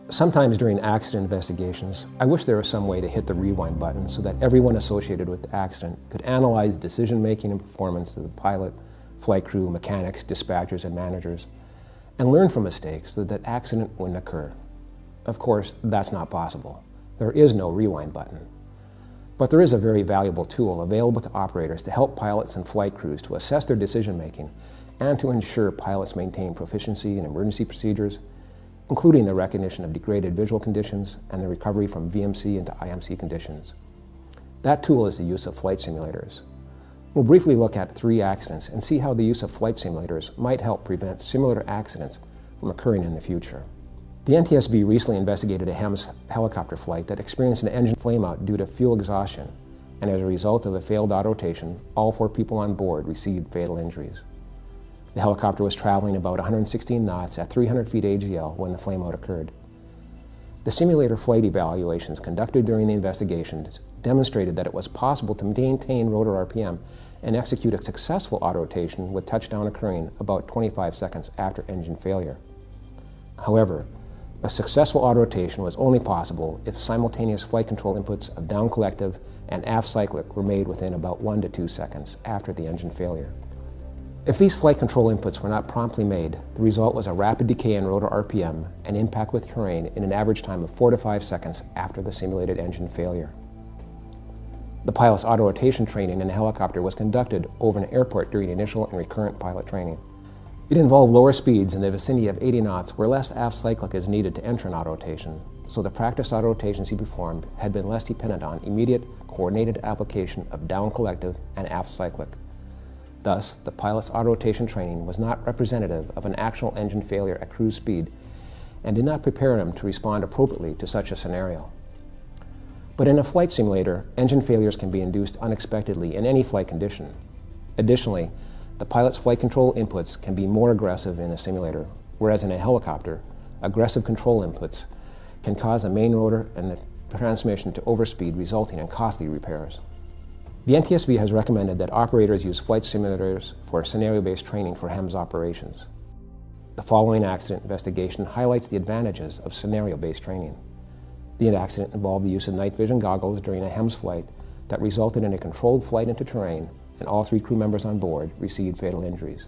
Sometimes during accident investigations, I wish there was some way to hit the rewind button so that everyone associated with the accident could analyze decision-making and performance of the pilot, flight crew, mechanics, dispatchers, and managers, and learn from mistakes so that accident wouldn't occur. Of course, that's not possible. There is no rewind button. But there is a very valuable tool available to operators to help pilots and flight crews to assess their decision-making and to ensure pilots maintain proficiency in emergency procedures, including the recognition of degraded visual conditions and the recovery from VMC into IMC conditions. That tool is the use of flight simulators. We'll briefly look at 3 accidents and see how the use of flight simulators might help prevent similar accidents from occurring in the future. The NTSB recently investigated a HEMS helicopter flight that experienced an engine flameout due to fuel exhaustion, and as a result of a failed auto rotation, all 4 people on board received fatal injuries. The helicopter was traveling about 116 knots at 300 feet AGL when the flameout occurred. The simulator flight evaluations conducted during the investigations demonstrated that it was possible to maintain rotor RPM and execute a successful auto rotation with touchdown occurring about 25 seconds after engine failure. However, a successful auto rotation was only possible if simultaneous flight control inputs of down collective and aft cyclic were made within about 1 to 2 seconds after the engine failure. If these flight control inputs were not promptly made, the result was a rapid decay in rotor RPM and impact with terrain in an average time of 4 to 5 seconds after the simulated engine failure. The pilot's auto rotation training in a helicopter was conducted over an airport during initial and recurrent pilot training. It involved lower speeds in the vicinity of 80 knots where less aft cyclic is needed to enter an auto rotation, so the practice auto rotations he performed had been less dependent on immediate, coordinated application of down collective and aft cyclic. Thus, the pilot's auto rotation training was not representative of an actual engine failure at cruise speed and did not prepare him to respond appropriately to such a scenario. But in a flight simulator, engine failures can be induced unexpectedly in any flight condition. Additionally, the pilot's flight control inputs can be more aggressive in a simulator, whereas in a helicopter, aggressive control inputs can cause the main rotor and the transmission to overspeed, resulting in costly repairs. The NTSB has recommended that operators use flight simulators for scenario-based training for HEMS operations. The following accident investigation highlights the advantages of scenario-based training. The accident involved the use of night vision goggles during a HEMS flight that resulted in a controlled flight into terrain, and all 3 crew members on board received fatal injuries.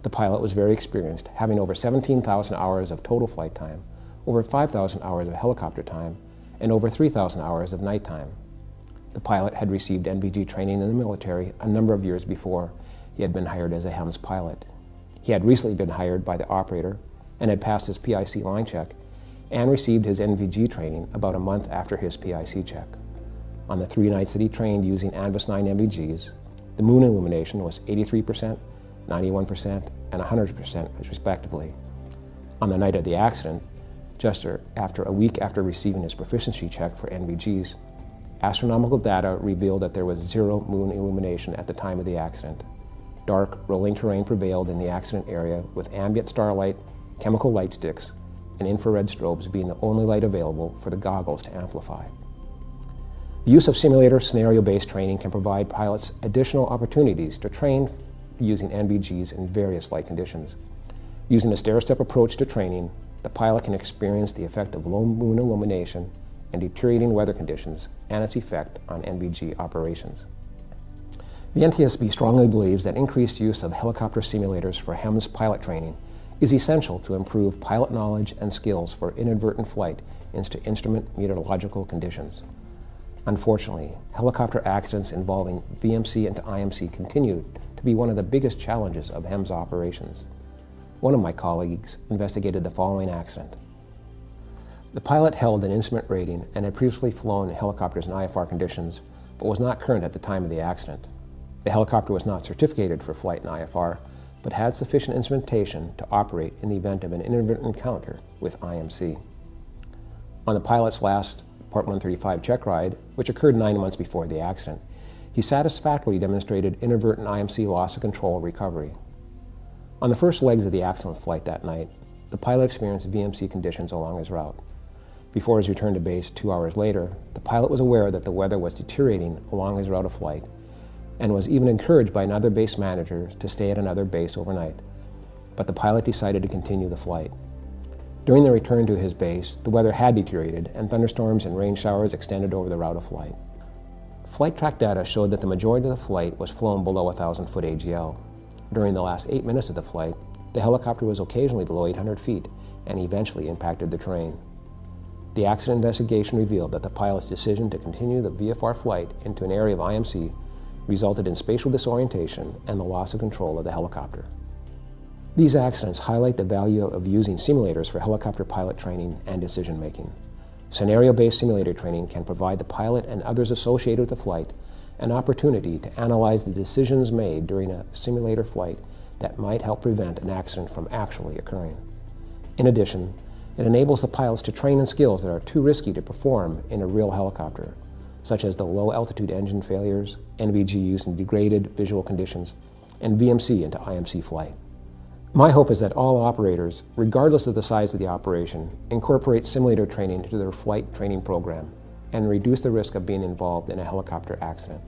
The pilot was very experienced, having over 17,000 hours of total flight time, over 5,000 hours of helicopter time, and over 3,000 hours of night time. The pilot had received NVG training in the military a number of years before he had been hired as a HEMS pilot. He had recently been hired by the operator and had passed his PIC line check and received his NVG training about a month after his PIC check. On the 3 nights that he trained using ANVUS 9 NVGs, the moon illumination was 83%, 91%, and 100% respectively. On the night of the accident, just after a week after receiving his proficiency check for NVGs, astronomical data revealed that there was 0 moon illumination at the time of the accident. Dark, rolling terrain prevailed in the accident area with ambient starlight, chemical light sticks, and infrared strobes being the only light available for the goggles to amplify. The use of simulator scenario-based training can provide pilots additional opportunities to train using NVGs in various light conditions. Using a stair-step approach to training, the pilot can experience the effect of low moon illumination and deteriorating weather conditions and its effect on NVG operations. The NTSB strongly believes that increased use of helicopter simulators for HEMS pilot training is essential to improve pilot knowledge and skills for inadvertent flight into instrument meteorological conditions. Unfortunately, helicopter accidents involving VMC into IMC continue to be one of the biggest challenges of HEMS operations. One of my colleagues investigated the following accident. The pilot held an instrument rating and had previously flown helicopters in IFR conditions, but was not current at the time of the accident. The helicopter was not certificated for flight in IFR, but had sufficient instrumentation to operate in the event of an inadvertent encounter with IMC. On the pilot's last Part 135 check ride, which occurred 9 months before the accident, he satisfactorily demonstrated inadvertent IMC loss of control recovery. On the first legs of the accident flight that night, the pilot experienced VMC conditions along his route. Before his return to base 2 hours later, the pilot was aware that the weather was deteriorating along his route of flight and was even encouraged by another base manager to stay at another base overnight, but the pilot decided to continue the flight. During the return to his base, the weather had deteriorated and thunderstorms and rain showers extended over the route of flight. Flight track data showed that the majority of the flight was flown below 1,000-foot AGL. During the last 8 minutes of the flight, the helicopter was occasionally below 800 feet and eventually impacted the terrain. The accident investigation revealed that the pilot's decision to continue the VFR flight into an area of IMC resulted in spatial disorientation and the loss of control of the helicopter. These accidents highlight the value of using simulators for helicopter pilot training and decision-making. Scenario-based simulator training can provide the pilot and others associated with the flight an opportunity to analyze the decisions made during a simulator flight that might help prevent an accident from actually occurring. In addition, it enables the pilots to train in skills that are too risky to perform in a real helicopter, such as the low-altitude engine failures, NVG use in degraded visual conditions, and VMC into IMC flight. My hope is that all operators, regardless of the size of the operation, incorporate simulator training into their flight training program and reduce the risk of being involved in a helicopter accident.